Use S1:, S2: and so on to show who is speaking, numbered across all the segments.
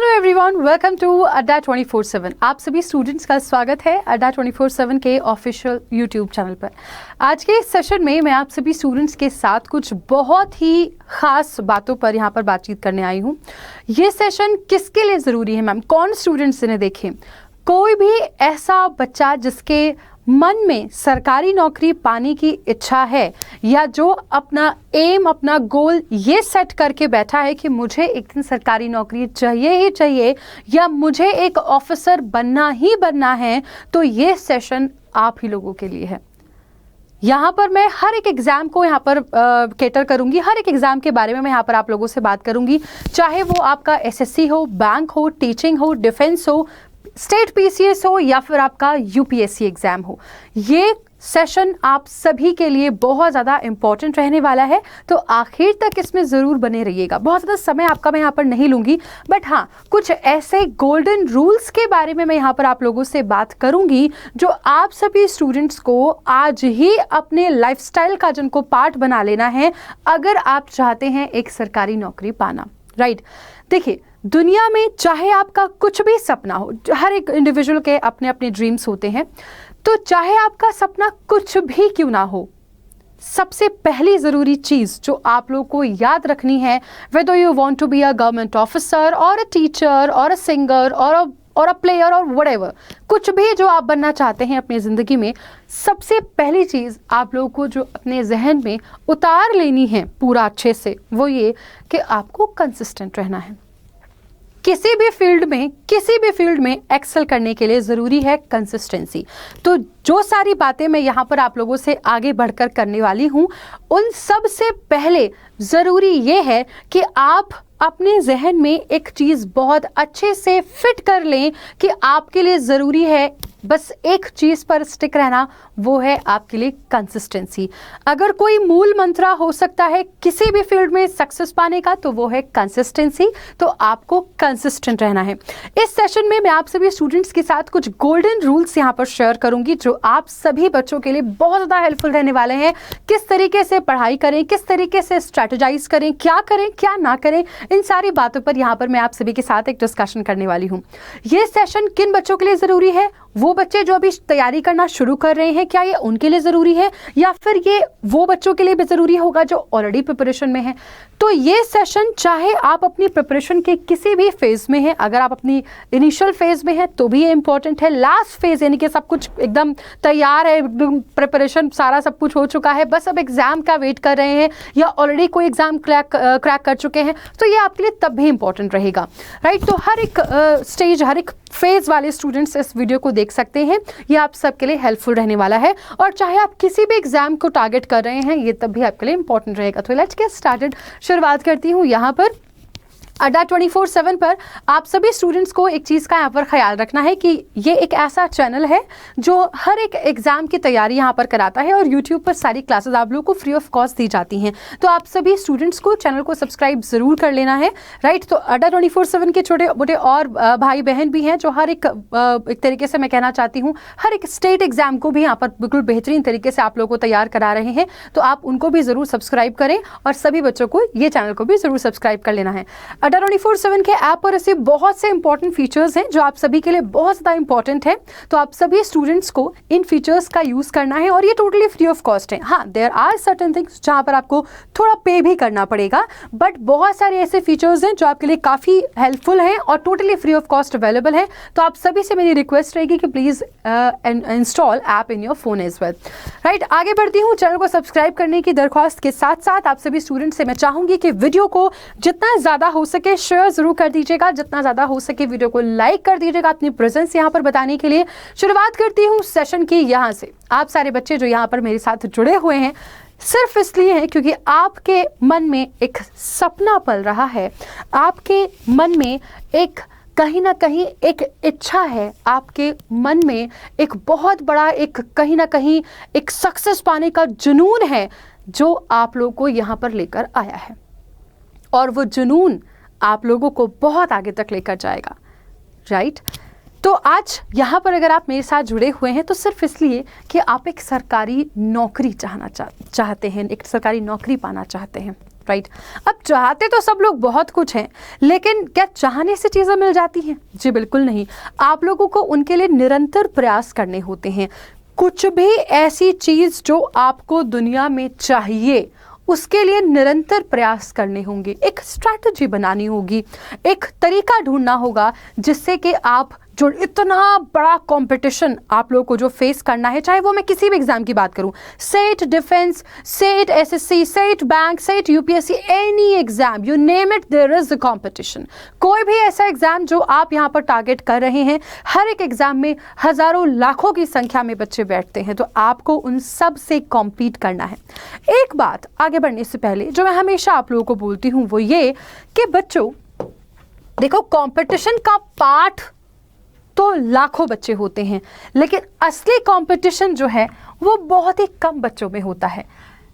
S1: Hello everyone, welcome to अड्डा 24/7। आप सभी स्टूडेंट्स का स्वागत है अड्डा 24/7 के ऑफिशियल यूट्यूब चैनल पर। आज के इस सेशन में मैं आप सभी स्टूडेंट्स के साथ कुछ बहुत ही ख़ास बातों पर यहाँ पर बातचीत करने आई हूँ। ये सेशन किसके लिए ज़रूरी है मैम? कौन स्टूडेंट्स इन्हें देखें? कोई भी ऐसा बच्चा जिसके मन में सरकारी नौकरी पाने की इच्छा है या जो अपना एम, अपना गोल ये सेट करके बैठा है कि मुझे एक दिन सरकारी नौकरी चाहिए ही चाहिए या मुझे एक ऑफिसर बनना ही बनना है, तो ये सेशन आप ही लोगों के लिए है। यहाँ पर मैं हर एक एग्ज़ाम को यहाँ पर केटर करूँगी, हर एक एग्ज़ाम के बारे में मैं यहाँ पर आप लोगों से बात करूँगी, चाहे वो आपका एसएससी हो, बैंक हो, टीचिंग हो, डिफेंस हो, स्टेट पीसीएस हो या फिर आपका यूपीएससी एग्जाम हो। ये सेशन आप सभी के लिए बहुत ज़्यादा इम्पॉर्टेंट रहने वाला है, तो आखिर तक इसमें ज़रूर बने रहिएगा। बहुत ज़्यादा समय आपका मैं यहाँ पर नहीं लूँगी, बट हाँ, कुछ ऐसे गोल्डन रूल्स के बारे में मैं यहाँ पर आप लोगों से बात करूँगी जो आप सभी स्टूडेंट्स को आज ही अपने लाइफस्टाइल का जिनको पार्ट बना लेना है अगर आप चाहते हैं एक सरकारी नौकरी पाना। राइट, देखिए, दुनिया में चाहे आपका कुछ भी सपना हो, हर एक इंडिविजुअल के अपने अपने ड्रीम्स होते हैं, तो चाहे आपका सपना कुछ भी क्यों ना हो, सबसे पहली ज़रूरी चीज़ जो आप लोगों को याद रखनी है, whether you want to be a government officer और अ टीचर और अ सिंगर और अ प्लेयर और व्हाटएवर, कुछ भी जो आप बनना चाहते हैं अपनी ज़िंदगी में, सबसे पहली चीज़ आप लोगों को जो अपने जहन में उतार लेनी है पूरा अच्छे से, वो ये कि आपको कंसिस्टेंट रहना है। किसी भी फील्ड में एक्सेल करने के लिए ज़रूरी है कंसिस्टेंसी। तो जो सारी बातें मैं यहाँ पर आप लोगों से आगे बढ़कर करने वाली हूँ, उन सब से पहले ज़रूरी ये है कि आप अपने जहन में एक चीज़ बहुत अच्छे से फिट कर लें कि आपके लिए ज़रूरी है बस एक चीज़ पर स्टिक रहना, वो है आपके लिए कंसिस्टेंसी। अगर कोई मूल मंत्र हो सकता है किसी भी फील्ड में सक्सेस पाने का, तो वो है कंसिस्टेंसी। तो आपको कंसिस्टेंट रहना है। इस सेशन में मैं आप सभी स्टूडेंट्स के साथ कुछ गोल्डन रूल्स यहाँ पर शेयर करूँगी जो आप सभी बच्चों के लिए बहुत ज़्यादा हेल्पफुल रहने वाले हैं। किस तरीके से पढ़ाई करें, किस तरीके से स्ट्रैटेजाइज करें, क्या ना करें, इन सारी बातों पर यहाँ पर मैं आप सभी के साथ एक डिस्कशन करने वाली हूँ। ये सेशन किन बच्चों के लिए ज़रूरी है? वो बच्चे जो अभी तैयारी करना शुरू कर रहे हैं, क्या ये उनके लिए ज़रूरी है, या फिर ये वो बच्चों के लिए भी ज़रूरी होगा जो ऑलरेडी प्रिपरेशन में है? तो ये सेशन चाहे आप अपनी प्रिपरेशन के किसी भी फेज़ में हैं, अगर आप अपनी इनिशियल फेज़ में हैं तो भी ये इंपॉर्टेंट है, लास्ट फेज़ यानी कि सब कुछ एकदम तैयार है, प्रिपरेशन सारा सब कुछ हो चुका है, बस अब एग्ज़ाम का वेट कर रहे हैं या ऑलरेडी कोई एग्ज़ाम क्रैक कर चुके हैं, तो ये आपके लिए तब भी इंपॉर्टेंट रहेगा। राइट, तो हर एक स्टेज, हर एक फेज़ वाले स्टूडेंट्स इस वीडियो को देख सकते हैं। ये आप सबके लिए हेल्पफुल रहने वाला है, और चाहे आप किसी भी एग्जाम को टारगेट कर रहे हैं, ये तब भी आपके लिए इंपॉर्टेंट रहेगा। तो लेट्स गेट स्टार्टेड। शुरुआत करती हूँ यहाँ पर अड्डा 24/7 पर। आप सभी स्टूडेंट्स को एक चीज़ का यहाँ पर ख्याल रखना है कि ये एक ऐसा चैनल है जो हर एक एग्ज़ाम की तैयारी यहाँ पर कराता है, और यूट्यूब पर सारी क्लासेस आप लोगों को फ्री ऑफ कॉस्ट दी जाती हैं। तो आप सभी स्टूडेंट्स को चैनल को सब्सक्राइब ज़रूर कर लेना है। राइट, तो अड्डा 24/7 के छोटे मोटे और भाई बहन भी हैं जो हर एक तरीके से मैं कहना चाहती हूँ, हर एक स्टेट एग्जाम को भी यहाँ पर बिल्कुल बेहतरीन तरीके से आप लोगों को तैयार करा रहे हैं। तो आप उनको भी ज़रूर सब्सक्राइब करें, और सभी बच्चों को ये चैनल को भी ज़रूर सब्सक्राइब कर लेना है। अड्डा 24/7 के ऐप पर ऐसे बहुत से इंपॉर्टेंट फीचर्स हैं जो आप सभी के लिए बहुत ज़्यादा इंपॉर्टेंट है। तो आप सभी स्टूडेंट्स को इन फीचर्स का यूज़ करना है, और ये टोटली फ्री ऑफ कॉस्ट है। हाँ, देयर आर सर्टेन थिंग्स जहाँ पर आपको थोड़ा पे भी करना पड़ेगा, बट बहुत सारे ऐसे फीचर्स हैं जो आपके लिए काफ़ी हेल्पफुल हैं और totally free of cost available है। तो आप सभी से मेरी रिक्वेस्ट रहेगी कि please install app in your phone as well. Right, आगे बढ़ती हूँ। चैनल को सब्सक्राइब करने की दरख्वास्त के साथ साथ आप सभी स्टूडेंट से मैं चाहूँगी कि वीडियो को जितना ज़्यादा हो सके शेयर जरूर कर दीजिएगा, जितना ज़्यादा हो सके वीडियो को लाइक कर दीजिएगा अपनी प्रेजेंस यहाँ पर बताने के लिए। शुरुआत करती हूँ सेशन की यहाँ से। आप सारे बच्चे जो यहाँ पर मेरे साथ जुड़े हुए हैं सिर्फ इसलिए हैं क्योंकि आपके मन में एक सपना पल रहा है, आपके मन में एक कहीं ना कहीं एक इच्छा है, आपके मन में एक बहुत बड़ा एक कहीं ना कहीं एक सक्सेस पाने का जुनून है जो आप लोगों को यहाँ पर लेकर आया है, और वो जुनून आप लोगों को बहुत आगे तक लेकर जाएगा। राइट, तो आज यहाँ पर अगर आप मेरे साथ जुड़े हुए हैं तो सिर्फ इसलिए कि आप एक सरकारी नौकरी चाहते हैं, एक सरकारी नौकरी पाना चाहते हैं। राइट। अब चाहते तो सब लोग बहुत कुछ हैं, लेकिन क्या चाहने से चीज़ें मिल जाती हैं? जी बिल्कुल नहीं। आप लोगों को उनके लिए निरंतर प्रयास करने होते हैं। कुछ भी ऐसी चीज़ जो आपको दुनिया में चाहिए, उसके लिए निरंतर प्रयास करने होंगे, एक स्ट्रैटेजी बनानी होगी, एक तरीका ढूंढना होगा जिससे कि आप जो इतना बड़ा कंपटीशन आप लोगों को जो फेस करना है, चाहे वो मैं किसी भी एग्जाम की बात करूं, set defence, set SSC, set bank, set UPSC, any exam, you name it, there is a competition. कोई भी ऐसा एग्जाम जो आप यहां पर टारगेट कर रहे हैं, हर एक एग्जाम में हजारों लाखों की संख्या में बच्चे बैठते हैं, तो आपको उन सब से कॉम्पीट करना है। एक बात आगे बढ़ने से पहले जो मैं हमेशा आप लोगों को बोलती हूं वो ये कि बच्चों देखो, कंपटीशन का पार्ट तो लाखों बच्चे होते हैं, लेकिन असली कंपटीशन जो है वो बहुत ही कम बच्चों में होता है।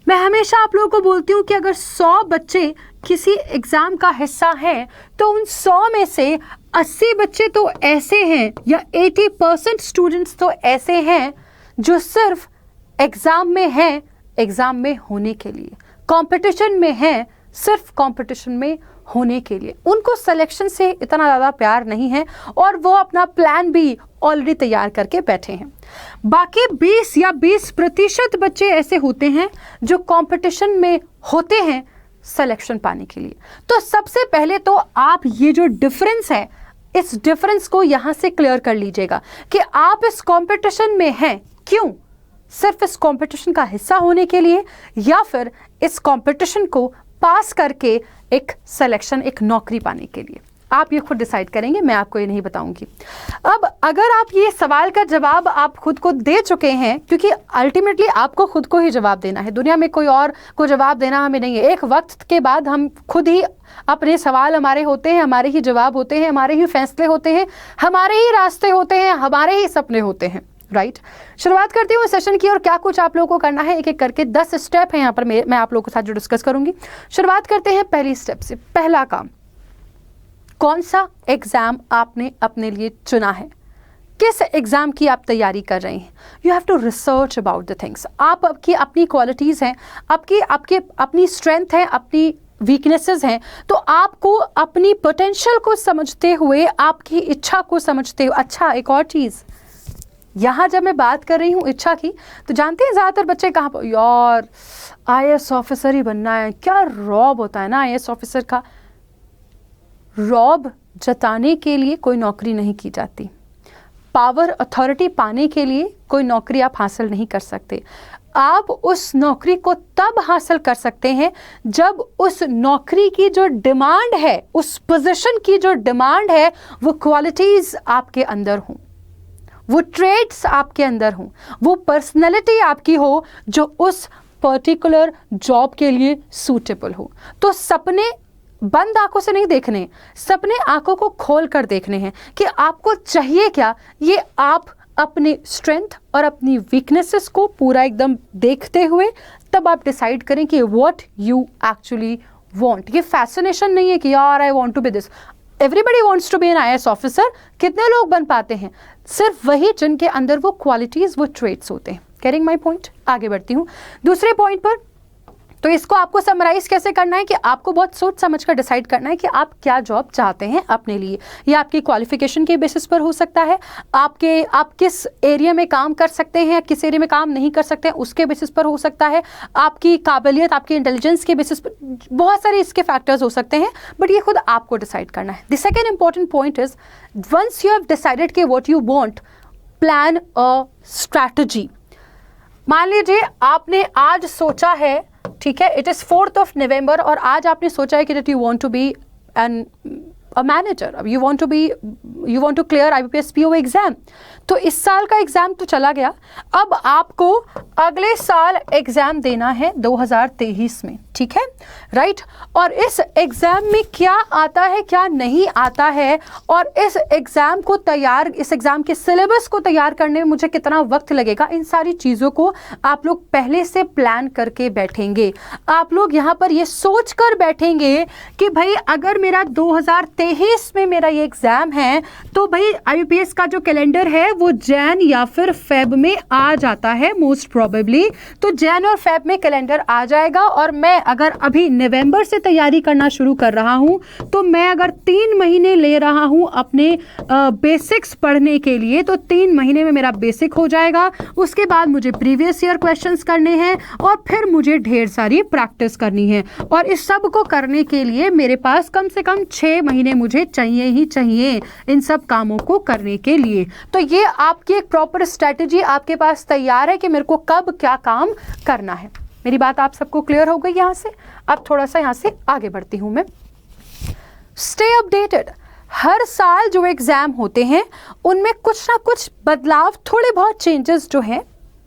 S1: मैं हमेशा आप लोगों को बोलती हूँ कि अगर 100 बच्चे किसी एग्जाम का हिस्सा हैं तो उन 100 में से 80 बच्चे तो ऐसे हैं या 80% स्टूडेंट्स तो ऐसे हैं जो सिर्फ एग्जाम में हैं, एग्जाम में होने के लिए, कंपटीशन में हैं, सिर्फ कंपटीशन में होने के लिए। उनको सिलेक्शन से इतना ज़्यादा प्यार नहीं है और वो अपना प्लान भी ऑलरेडी तैयार करके बैठे हैं। बाकी 20 या 20% बच्चे ऐसे होते हैं जो कंपटीशन में होते हैं सिलेक्शन पाने के लिए। तो सबसे पहले तो आप ये जो डिफरेंस है, इस डिफरेंस को यहाँ से क्लियर कर लीजिएगा कि आप इस कंपटीशन में हैं क्यों? सिर्फ इस कंपटीशन का हिस्सा होने के लिए या फिर इस कंपटीशन को पास करके एक सिलेक्शन, एक नौकरी पाने के लिए? आप ये खुद डिसाइड करेंगे, मैं आपको ये नहीं बताऊंगी। अब अगर आप ये सवाल का जवाब आप खुद को दे चुके हैं, क्योंकि अल्टीमेटली आपको खुद को ही जवाब देना है, दुनिया में कोई और को जवाब देना हमें नहीं है। एक वक्त के बाद हम खुद ही अपने सवाल हमारे होते हैं, हमारे ही जवाब होते हैं, हमारे ही फैसले होते हैं, हमारे ही रास्ते होते हैं, हमारे ही सपने होते हैं, राइट। शुरुआत करती हूँ सेशन की और क्या कुछ आप लोगों को करना है एक एक करके। 10 स्टेप है यहाँ पर मैं आप लोगों के साथ जो डिस्कस करूंगी। शुरुआत करते हैं पहली स्टेप से। पहला काम, कौन सा एग्जाम आपने अपने लिए चुना है, किस एग्जाम की आप तैयारी कर रहे हैं? You have to research about the things. आपकी अपनी क्वालिटीज़ हैं, आपकी अपनी स्ट्रेंथ है, अपनी वीकनेसेस हैं, तो आपको अपनी पोटेंशियल को समझते हुए, आपकी इच्छा को समझते हुए। अच्छा, एक और चीज़, यहाँ जब मैं बात कर रही हूँ इच्छा की, तो जानते हैं ज़्यादातर बच्चे कहाँ पर, यार आईएएस ऑफिसर ही बनना है। क्या रौब होता है ना आईएएस ऑफिसर का। रौब जताने के लिए कोई नौकरी नहीं की जाती। पावर अथॉरिटी पाने के लिए कोई नौकरी आप हासिल नहीं कर सकते। आप उस नौकरी को तब हासिल कर सकते हैं जब उस नौकरी की जो डिमांड है, उस पोजीशन की जो डिमांड है, वो क्वालिटीज़ आपके अंदर हों, वो ट्रेड्स आपके अंदर हों, वो पर्सनैलिटी आपकी हो जो उस पर्टिकुलर जॉब के लिए सूटेबल हो। तो सपने बंद आंखों से नहीं देखने, सपने आंखों को खोल कर देखने हैं कि आपको चाहिए क्या। ये आप अपने स्ट्रेंथ और अपनी वीकनेसेस को पूरा एकदम देखते हुए तब आप डिसाइड करें कि व्हाट यू एक्चुअली वांट। ये फैसिनेशन नहीं है कि यार I want to be this. Everybody wants to be an IAS officer. कितने लोग बन पाते हैं? सिर्फ वही जिनके अंदर वो क्वालिटीज़, वो ट्रेट्स होते हैं। कैरिंग माई पॉइंट, आगे बढ़ती हूँ दूसरे पॉइंट पर। तो इसको आपको समराइज कैसे करना है कि आपको बहुत सोच समझ कर डिसाइड करना है कि आप क्या जॉब चाहते हैं अपने लिए। ये आपकी क्वालिफिकेशन के बेसिस पर हो सकता है, आप किस एरिया में काम कर सकते हैं, किस एरिया में काम नहीं कर सकते हैं उसके बेसिस पर हो सकता है, आपकी काबिलियत, आपकी इंटेलिजेंस के बेसिस पर, बहुत सारे इसके फैक्टर्स हो सकते हैं, बट ये खुद आपको डिसाइड करना है। The second important point is, once you have decided कि what you want, plan a strategy. मान लीजिए आपने आज सोचा है, ठीक है, इट इज़ 4 नवंबर और आज आपने सोचा है कि that you want to be a manager, अब you want to clear IBPS PO एग्जाम। तो इस साल का एग्जाम तो चला गया, अब आपको अगले साल एग्जाम देना है 2023 में, ठीक है, राइट। और इस एग्जाम में क्या आता है, क्या नहीं आता है, और इस एग्जाम के सिलेबस को तैयार करने में मुझे कितना वक्त लगेगा, इन सारी चीज़ों को आप लोग पहले से प्लान करके बैठेंगे। आप लोग यहाँ पर ये सोच कर बैठेंगे कि भाई अगर मेरा 2023 23 में मेरा ये एग्ज़ाम है, तो भाई IBPS का जो कैलेंडर है वो जैन या फिर फेब में आ जाता है मोस्ट प्रोबेबली। तो जैन और फेब में कैलेंडर आ जाएगा, और मैं अगर अभी नवंबर से तैयारी करना शुरू कर रहा हूँ, तो मैं अगर 3 महीने ले रहा हूँ अपने बेसिक्स पढ़ने के लिए, तो 3 महीने में मेरा बेसिक हो जाएगा। उसके बाद मुझे प्रीवियस ईयर क्वेश्चंस करने हैं, और फिर मुझे ढेर सारी प्रैक्टिस करनी है। और इस सब को करने के लिए मेरे पास कम से कम 6 महीने मुझे चाहिए ही चाहिए इन सब कामों को करने के लिए। तो ये आपकी एक प्रॉपर स्ट्रैटेजी आपके पास तैयार है कि मेरे को कब क्या काम करना है। मेरी बात आप सबको क्लियर हो गई यहाँ से? अब थोड़ा सा यहाँ से आगे बढ़ती हूँ मैं। Stay updated. हर साल जो एग्ज़ाम होते हैं उनमें कुछ ना कुछ बदलाव, थोड़े बहुत चेंजेस जो हैं,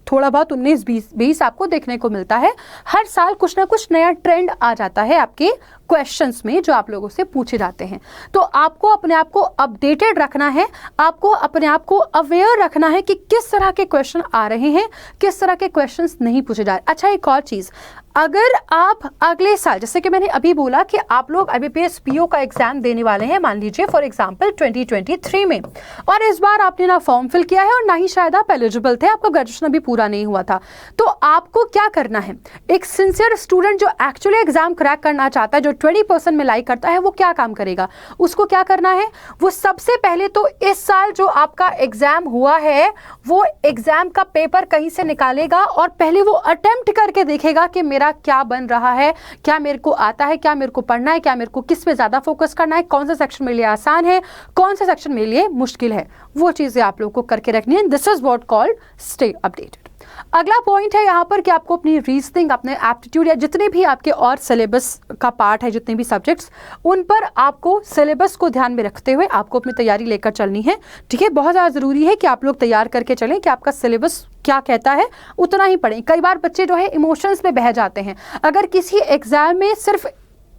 S1: थोड़ा बहुत 19-20 आपको देखने को मिलता है। हर साल कुछ ना कुछ नया ट्रेंड आ जाता है आपके क्वेश्चंस में जो आप लोगों से पूछे जाते हैं। तो आपको अपने आप को अपडेटेड रखना है, आपको अपने आप को अवेयर रखना है कि किस तरह के क्वेश्चन आ रहे हैं, किस तरह के क्वेश्चंस नहीं पूछे जा रहे। अच्छा, एक और चीज़, अगर आप अगले साल, जैसे कि मैंने अभी बोला कि आप लोग IBPS PO का एग्जाम देने वाले हैं, मान लीजिए फॉर एग्जांपल 2023 में, और इस बार आपने ना फॉर्म फिल किया है और ना ही शायद आप एलिजिबल थे, आपका ग्रेजुएशन अभी पूरा नहीं हुआ था, तो आपको क्या करना है? एक सिंसियर स्टूडेंट जो एक्चुअली एग्जाम क्रैक करना चाहता है, जो 20% में लाइक करता है, वो क्या काम करेगा? उसको क्या करना है? वो सबसे पहले तो इस साल जो आपका एग्जाम हुआ है वो एग्जाम का पेपर कहीं से निकालेगा, और पहले वो अटेम्प्ट करके देखेगा कि मेरा क्या बन रहा है, क्या मेरे को आता है, क्या मेरे को पढ़ना है, क्या मेरे को किस पे ज्यादा फोकस करना है, कौन सा सेक्शन मेरे लिए आसान है, कौन सा सेक्शन मेरे लिए मुश्किल है। वो चीजें आप लोगों को करके रखनी है। This is what called stay updated. अगला पॉइंट है यहाँ पर कि आपको अपनी रीजनिंग, अपने एप्टीट्यूड या जितने भी आपके और सिलेबस का पार्ट है, जितने भी सब्जेक्ट्स, उन पर आपको सिलेबस को ध्यान में रखते हुए आपको अपनी तैयारी लेकर चलनी है। ठीक है, बहुत ज़्यादा ज़रूरी है कि आप लोग तैयार करके चलें कि आपका सिलेबस क्या कहता है उतना ही पढ़ें। कई बार बच्चे जो है इमोशंस में बह जाते हैं। अगर किसी एग्जाम में सिर्फ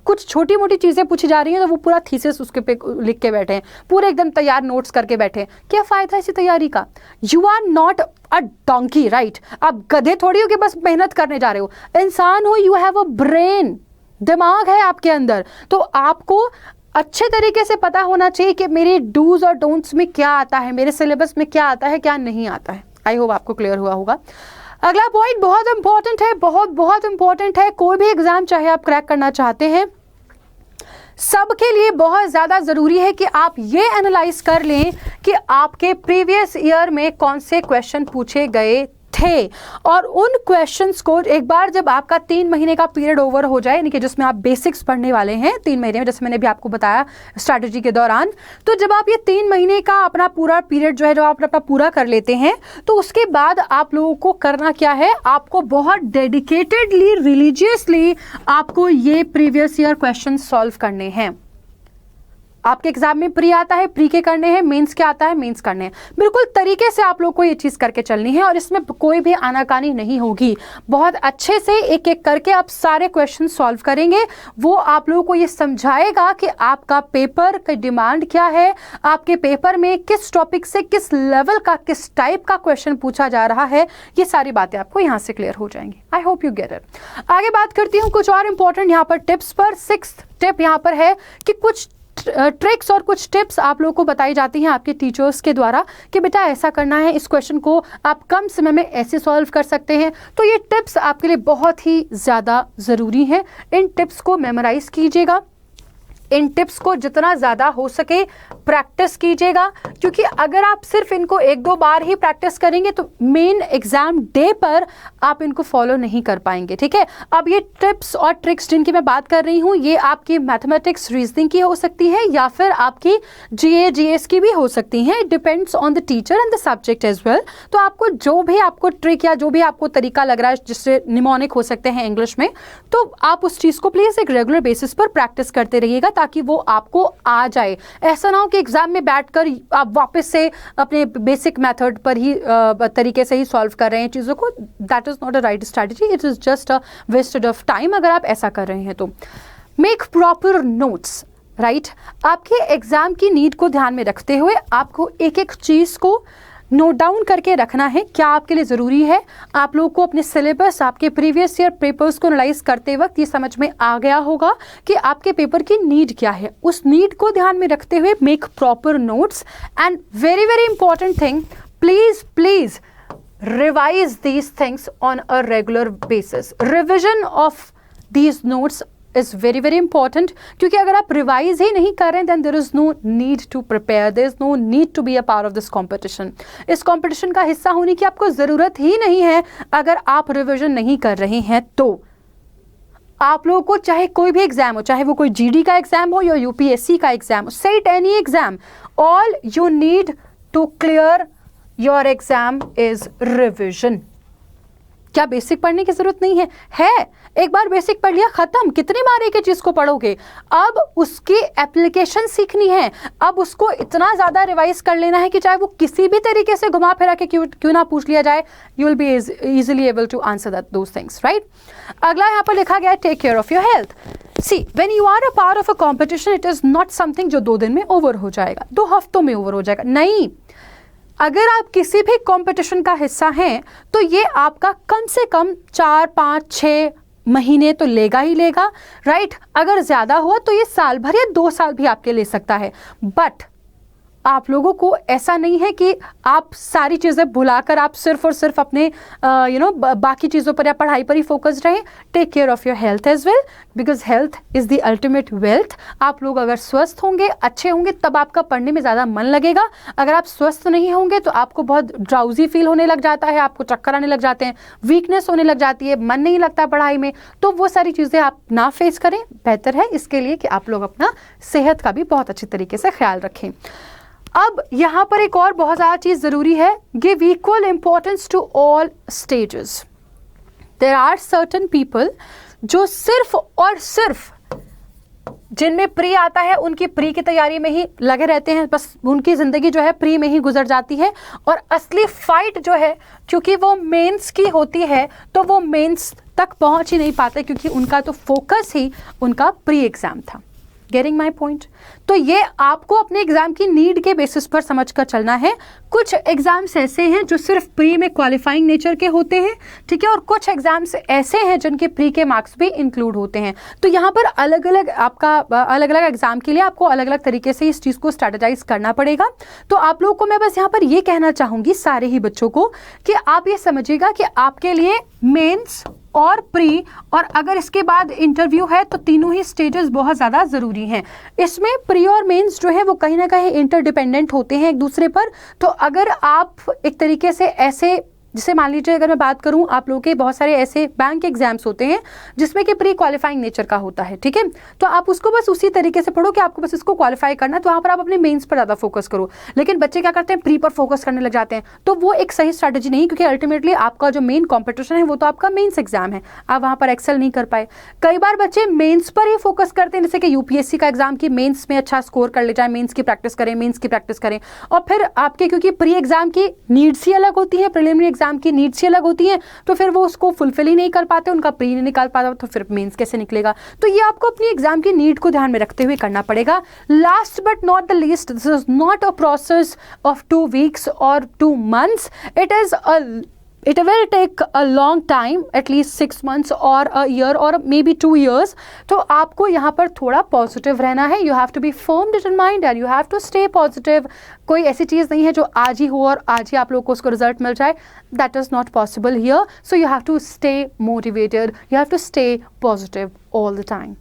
S1: कुछ छोटी मोटी चीज़ें पूछी जा रही हैं तो वो पूरा थीसिस उसके पे लिख के बैठे हैं, पूरे एकदम तैयार नोट्स करके बैठे हैं। क्या फ़ायदा इसी तैयारी का? You are not a donkey, right? आप गधे थोड़ी हो कि बस मेहनत करने जा रहे हो, इंसान हो, यू हैव अ ब्रेन, दिमाग है आपके अंदर। तो आपको अच्छे तरीके से पता होना चाहिए कि मेरे डूज और डोंट्स में क्या आता है, मेरे सिलेबस में क्या आता है, क्या नहीं आता है। आई होप आपको क्लियर हुआ होगा। अगला पॉइंट बहुत इंपॉर्टेंट है, बहुत इंपॉर्टेंट है। कोई भी एग्जाम चाहे आप क्रैक करना चाहते हैं, सबके लिए बहुत ज़्यादा ज़रूरी है कि आप ये एनालाइज कर लें कि आपके प्रीवियस ईयर में कौन से क्वेश्चन पूछे गए थे, और उन क्वेश्चंस को एक बार जब आपका 3 महीने का पीरियड ओवर हो जाए, यानी कि जिसमें आप बेसिक्स पढ़ने वाले हैं 3 महीने में, जैसे मैंने भी आपको बताया स्ट्रैटेजी के दौरान, तो जब आप ये 3 महीने का अपना पूरा पीरियड जो है जो आप अपना पूरा कर लेते हैं, तो उसके बाद आप लोगों को करना क्या है? आपको बहुत डेडिकेटेडली, रिलीजियसली आपको ये प्रीवियस ईयर क्वेश्चन सॉल्व करने हैं। आपके एग्जाम में प्री आता है, प्री के करने हैं, मेंस क्या आता है, मेंस करने हैं। बिल्कुल तरीके से आप लोग को ये चीज़ करके चलनी है, और इसमें कोई भी आनाकानी नहीं होगी। बहुत अच्छे से एक एक करके आप सारे क्वेश्चन सॉल्व करेंगे। वो आप लोगों को ये समझाएगा कि आपका पेपर की डिमांड क्या है, आपके पेपर में किस टॉपिक से किस लेवल का, किस टाइप का क्वेश्चन पूछा जा रहा है। ये सारी बातें आपको यहाँ से क्लियर हो जाएंगी। I hope you get it. आगे बात करती हूँ कुछ और इंपॉर्टेंट यहाँ पर टिप्स पर। 6th टिप यहाँ पर है कि कुछ ट्रिक्स और कुछ टिप्स आप लोगों को बताई जाती हैं आपके टीचर्स के द्वारा कि बेटा ऐसा करना है, इस क्वेश्चन को आप कम समय में ऐसे सॉल्व कर सकते हैं। तो ये टिप्स आपके लिए बहुत ही ज़्यादा ज़रूरी हैं। इन टिप्स को मेमोराइज कीजिएगा, इन टिप्स को जितना ज़्यादा हो सके प्रैक्टिस कीजिएगा, क्योंकि अगर आप सिर्फ इनको 1-2 बार ही प्रैक्टिस करेंगे तो मेन एग्जाम डे पर आप इनको फॉलो नहीं कर पाएंगे। ठीक है, अब ये टिप्स और ट्रिक्स जिनकी मैं बात कर रही हूँ, ये आपकी मैथमेटिक्स, रीजनिंग की हो सकती है या फिर आपकी GA GS की भी हो सकती हैं। It depends on the teacher and the subject as well. तो आपको जो भी आपको ट्रिक या जो भी आपको तरीका लग रहा है, जिससे निमोनिक हो सकते हैं इंग्लिश में, तो आप उस चीज़ को प्लीज़ एक रेगुलर बेसिस पर प्रैक्टिस करते रहिएगा ताकि वो आपको आ जाए। ऐसा ना हो कि एग्जाम में बैठकर आप वापस से अपने बेसिक मेथड पर ही तरीके से ही सॉल्व कर रहे हैं चीज़ों को। That is not a right strategy, it is just a wasted of time अगर आप ऐसा कर रहे हैं तो। Make proper notes, right? आपके एग्जाम की नीड को ध्यान में रखते हुए आपको एक एक चीज़ को नोट डाउन करके रखना है क्या आपके लिए ज़रूरी है। आप लोगों को अपने सिलेबस, आपके प्रीवियस ईयर पेपर्स को एनालाइज करते वक्त ये समझ में आ गया होगा कि आपके पेपर की नीड क्या है। उस नीड को ध्यान में रखते हुए make proper notes and very very important thing, please revise these things on a regular basis. Revision of these notes is very very important, क्योंकि अगर आप रिवाइज ही नहीं कर रहे हैं then there is no need to prepare, there is no need to be a part of this competition. इस competition का हिस्सा होने की आपको ज़रूरत ही नहीं है अगर आप रिविजन नहीं कर रहे हैं तो। आप लोगों को चाहे कोई भी एग्जाम हो, चाहे वो कोई जीडी का एग्जाम हो या यूपीएससी का एग्जाम हो, set any exam, all you need to clear your exam is revision. क्या बेसिक पढ़ने की जरूरत नहीं है? एक बार बेसिक पढ़ लिया, खत्म। कितनी बार एक ही चीज को पढ़ोगे? अब उसकी एप्लीकेशन सीखनी है, अब उसको इतना ज्यादा रिवाइज कर लेना है कि चाहे वो किसी भी तरीके से घुमा फिरा के क्यों ना पूछ लिया जाए, you will be easily able to answer those things, right. अगला यहाँ पर लिखा गया है take care of your health. See when you are a part of a competition, it is not something जो 2 दिन में ओवर हो जाएगा, 2 हफ्तों में ओवर हो जाएगा, नहीं। अगर आप किसी भी कंपटीशन का हिस्सा हैं तो ये आपका कम से कम 4, 5, 6 महीने तो लेगा ही लेगा, राइट। अगर ज़्यादा हुआ तो ये साल भर या 2 साल भी आपके ले सकता है। बट आप लोगों को ऐसा नहीं है कि आप सारी चीज़ें भुलाकर आप सिर्फ और सिर्फ अपने बाकी चीज़ों पर या पढ़ाई पर ही फोकस्ड रहें। Take care of your health as well, because health is the ultimate wealth. आप लोग अगर स्वस्थ होंगे, अच्छे होंगे, तब आपका पढ़ने में ज़्यादा मन लगेगा। अगर आप स्वस्थ नहीं होंगे तो आपको बहुत ड्राउजी फील होने लग जाता है, आपको चक्कर आने लग जाते हैं, वीकनेस होने लग जाती है, मन नहीं लगता पढ़ाई में। तो वो सारी चीज़ें आप ना फेस करें, बेहतर है इसके लिए कि आप लोग अपना सेहत का भी बहुत अच्छी तरीके से ख्याल रखें। अब यहाँ पर एक और बहुत ज़्यादा चीज़ ज़रूरी है, give equal importance to all stages. There are certain people जो सिर्फ और सिर्फ जिनमें प्री आता है उनकी प्री की तैयारी में ही लगे रहते हैं, बस उनकी ज़िंदगी जो है प्री में ही गुजर जाती है। और असली फाइट जो है, क्योंकि वो मेंस की होती है, तो वो मेंस तक पहुंच ही नहीं पाते, क्योंकि उनका तो फोकस ही उनका प्री एग्ज़ाम था। Getting my point? तो ये आपको अपने एग्जाम की नीड के बेसिस पर समझकर चलना है। कुछ एग्जाम्स ऐसे हैं जो सिर्फ प्री में क्वालिफाइंग नेचर के होते हैं, ठीक है, और कुछ एग्जाम्स ऐसे हैं जिनके प्री के मार्क्स भी इंक्लूड होते हैं। तो यहाँ पर अलग अलग एग्जाम के लिए आपको अलग अलग तरीके से इस चीज़ को स्ट्रेटेजाइज करना पड़ेगा। तो आप लोगों को मैं बस यहाँ पर ये कहना चाहूँगी सारे ही बच्चों को कि आप ये समझिएगा कि आपके लिए मेंस और प्री और अगर इसके बाद इंटरव्यू है तो तीनों ही स्टेजेस बहुत ज़्यादा ज़रूरी हैं। इसमें प्री और मेंस जो है वो कहीं ना कहीं इंटरडिपेंडेंट होते हैं एक दूसरे पर। तो अगर आप एक तरीके से ऐसे, जैसे मान लीजिए अगर मैं बात करूं, आप लोगों के बहुत सारे ऐसे बैंक एग्जाम्स होते हैं जिसमें कि प्री क्वालिफाइंग नेचर का होता है, ठीक है, तो आप उसको बस उसी तरीके से पढ़ो कि आपको बस इसको क्वालिफाई करना है, तो वहाँ पर आप अपने मेंस पर ज़्यादा फोकस करो। लेकिन बच्चे क्या करते हैं, प्री पर फोकस करने लग जाते हैं, तो वो एक सही स्ट्रैटेजी नहीं, क्योंकि अल्टीमेटली आपका जो मेन कॉम्पिटिशन है वो तो आपका मेन्स एग्जाम है, आप वहाँ पर एक्सेल नहीं कर पाए। कई बार बच्चे मेन्स पर ही फोकस करते हैं, जैसे कि यूपीएससी का एग्जाम की मेन्स में अच्छा स्कोर कर ले जाए, मेन्स की प्रैक्टिस करें, मेन्स की प्रैक्टिस करें, और फिर आपके क्योंकि प्री एग्जाम की नीड्स ही अलग होती है, प्रीलिमिनरी एग्जाम की नीड्स ही अलग होती हैं, तो फिर वो उसको फुलफिल ही नहीं कर पाते, उनका प्री नहीं निकाल पाता, तो फिर मेंस कैसे निकलेगा। तो ये आपको अपनी एग्जाम की नीड को ध्यान में रखते हुए करना पड़ेगा। Last but not the least, this is not a process of 2 weeks और 2 months. It will take a long time, at least 6 months or a year or maybe 2 years. तो आपको यहाँ पर थोड़ा पॉजिटिव रहना है। You have to be firm determined and you have to stay positive. कोई ऐसी चीज़ नहीं है जो आज ही हो और आज ही आप लोगों को उसको रिजल्ट मिल जाए। That is not possible here. So you have to stay motivated. You have to stay positive all the time.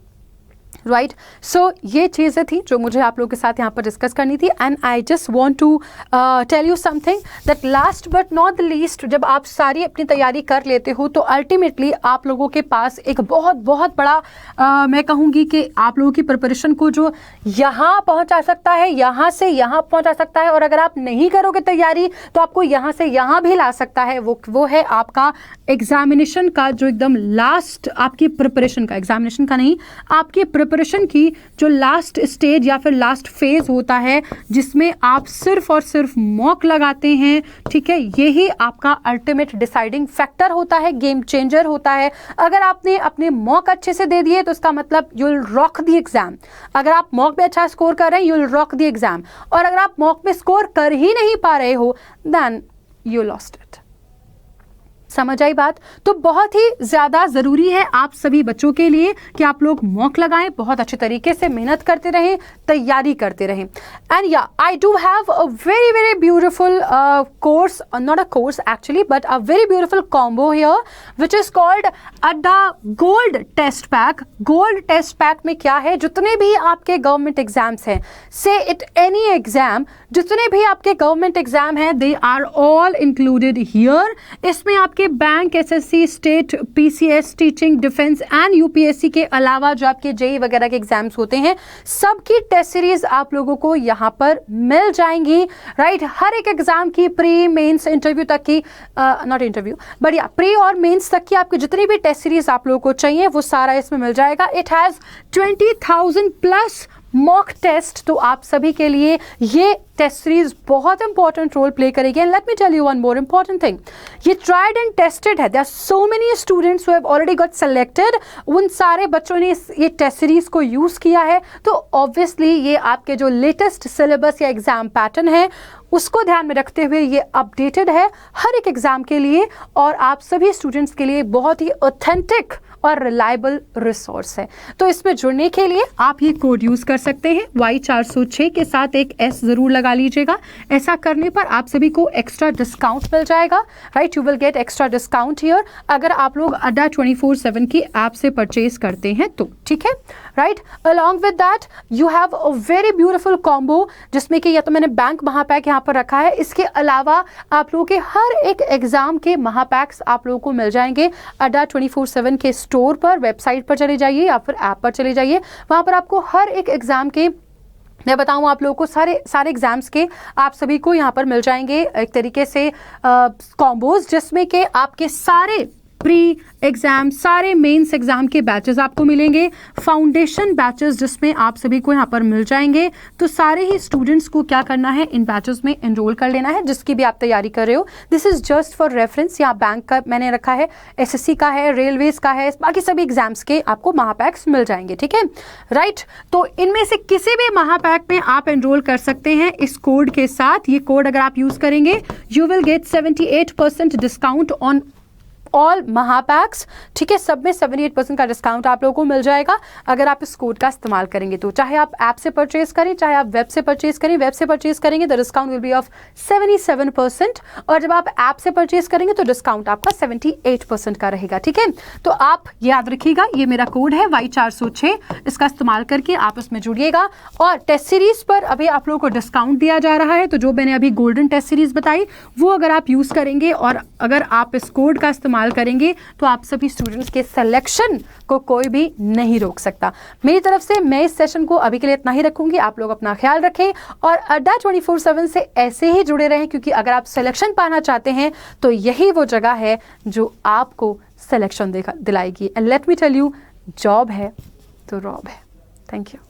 S1: Right, so ये चीज़ें थी जो मुझे आप लोगों के साथ यहाँ पर डिस्कस करनी थी। And I just want to tell you something that last but not the least, जब आप सारी अपनी तैयारी कर लेते हो तो अल्टीमेटली आप लोगों के पास एक बहुत बहुत बड़ा मैं कहूँगी कि आप लोगों की प्रिपरेशन को जो यहाँ पहुँचा सकता है, यहाँ से यहाँ पहुँचा सकता है, और अगर आप नहीं करोगे तैयारी तो आपको यहाँ से यहाँ भी ला सकता है। वो है आपका एग्जामिनेशन का जो एकदम लास्ट आपकी प्रिपरेशन का, एग्जामिनेशन का नहीं, आपकी प्रिपरेशन की जो लास्ट स्टेज या फिर लास्ट फेज होता है, जिसमें आप सिर्फ और सिर्फ मॉक लगाते हैं, ठीक है, यही आपका अल्टीमेट डिसाइडिंग फैक्टर होता है, गेम चेंजर होता है। अगर आपने अपने मॉक अच्छे से दे दिए तो इसका मतलब you will rock the exam. अगर आप मॉक में अच्छा स्कोर कर रहे हैं, you will rock the exam. और अगर आप मॉक में स्कोर कर ही नहीं पा रहे हो, देन यू लॉस्ट इट। समझ आई बात? तो बहुत ही ज़्यादा ज़रूरी है आप सभी बच्चों के लिए कि आप लोग मॉक लगाएं, बहुत अच्छे तरीके से मेहनत करते रहें, तैयारी करते रहें। And yeah I do have a very very beautiful course, not a course actually, but a very beautiful combo here which is called Adda gold test pack. Gold test pack में क्या है, जितने भी आपके गवर्नमेंट एग्जाम्स हैं, से it any exam, जितने भी आपके गवर्नमेंट एग्जाम हैं, they are all included here. इसमें आपके bank, SSC, state, PCS, teaching, defence and UPSC के अलावा जो आपके जेई वगैरह के एग्जाम्स होते हैं, सबकी टेस्ट सीरीज आप लोगों को यहाँ पर मिल जाएंगी, राइट। हर एक एग्जाम की प्री, मेंस, इंटरव्यू तक की, नॉट इंटरव्यू बट या प्री और मेंस तक की आपकी जितनी भी टेस्ट सीरीज आप लोगों को चाहिए वो सारा इसमें मिल जाएगा। It has 20,000 plus mock test. तो आप सभी के लिए ये टेस्ट सीरीज बहुत इंपॉर्टेंट रोल प्ले करेगी। And let me tell you one more important thing, ये ट्राइड एंड टेस्टेड है। There are so many students who have already got selected. उन सारे बच्चों ने ये टेस्ट सीरीज को यूज किया है, तो ऑब्वियसली ये आपके जो लेटेस्ट सिलेबस या एग्जाम पैटर्न है उसको ध्यान में रखते हुए ये अपडेटेड है हर एक एग्जाम के लिए, और आप सभी स्टूडेंट्स के लिए बहुत ही ऑथेंटिक और रिलायबल रिसोर्स है। तो इसमें जुड़ने के लिए आप ये कोड यूज कर सकते हैं, Y406 के साथ एक S जरूर लगा लीजिएगा। ऐसा करने पर आप सभी को एक्स्ट्रा डिस्काउंट मिल जाएगा, right. You will get extra discount here अगर आप लोग अड्डा 24/7 की ऐप से परचेज करते हैं तो, ठीक है, right. Along with that you have a very beautiful combo, जिसमें कि या तो मैंने बैंक महापैक यहाँ पर रखा है, इसके अलावा आप लोगों के हर एक एग्जाम के महापैक्स आप लोगों को मिल जाएंगे अड्डा 24/7 के स्टोर पर। वेबसाइट पर चले जाइए या फिर ऐप पर चले जाइए, वहां पर आपको हर एक एग्जाम के, मैं बताऊं आप लोगों को, सारे एग्जाम्स के आप सभी को यहाँ पर मिल जाएंगे एक तरीके से कॉम्बोज, जिसमें कि आपके सारे प्री एग्जाम, सारे मेंस एग्जाम के बैचेस आपको मिलेंगे, फाउंडेशन बैचेस जिसमें आप सभी को यहाँ पर मिल जाएंगे। तो सारे ही स्टूडेंट्स को क्या करना है, इन बैचेस में एनरोल कर लेना है, जिसकी भी आप तैयारी कर रहे हो। This is just for reference. यहाँ बैंक का मैंने रखा है, एसएससी का है, रेलवेज का है, बाकी सभी एग्जाम्स के आपको महापैक्स मिल जाएंगे, ठीक है, राइट। तो इनमें से किसी भी महापैक में आप एनरोल कर सकते हैं इस कोड के साथ। ये कोड अगर आप यूज करेंगे you will get 78% discount on all महापैक्स, ठीक है। सब में 78% का डिस्काउंट आप लोगों को मिल जाएगा अगर आप इस कोड का इस्तेमाल करेंगे तो। चाहे आप ऐप से परचेज करें, चाहे आप वेब से परचेज करें। वेब से परचेज करेंगे तो डिस्काउंट विल बी ऑफ 77%, और जब आप ऐप से परचेज करेंगे तो डिस्काउंट आपका 78% का रहेगा, ठीक है। तो आप याद रखिएगा, ये मेरा कोड है Y406, इसका इस्तेमाल करके आप इसमें जुड़िएगा। और टेस्ट सीरीज पर अभी आप लोगों को डिस्काउंट दिया जा रहा है, तो जो मैंने अभी गोल्डन टेस्ट सीरीज बताई वो अगर आप यूज करेंगे और अगर आप इस कोड का इस्तेमाल करेंगे तो आप सभी स्टूडेंट्स के सिलेक्शन को कोई भी नहीं रोक सकता। मेरी तरफ से मैं इस सेशन को अभी के लिए इतना ही रखूंगी। आप लोग अपना ख्याल रखें और अड्डा 24/7 से ऐसे ही जुड़े रहें, क्योंकि अगर आप सिलेक्शन पाना चाहते हैं तो यही वो जगह है जो आपको सिलेक्शन दिलाएगी। And let me tell you, job है तो रॉब है। Thank you.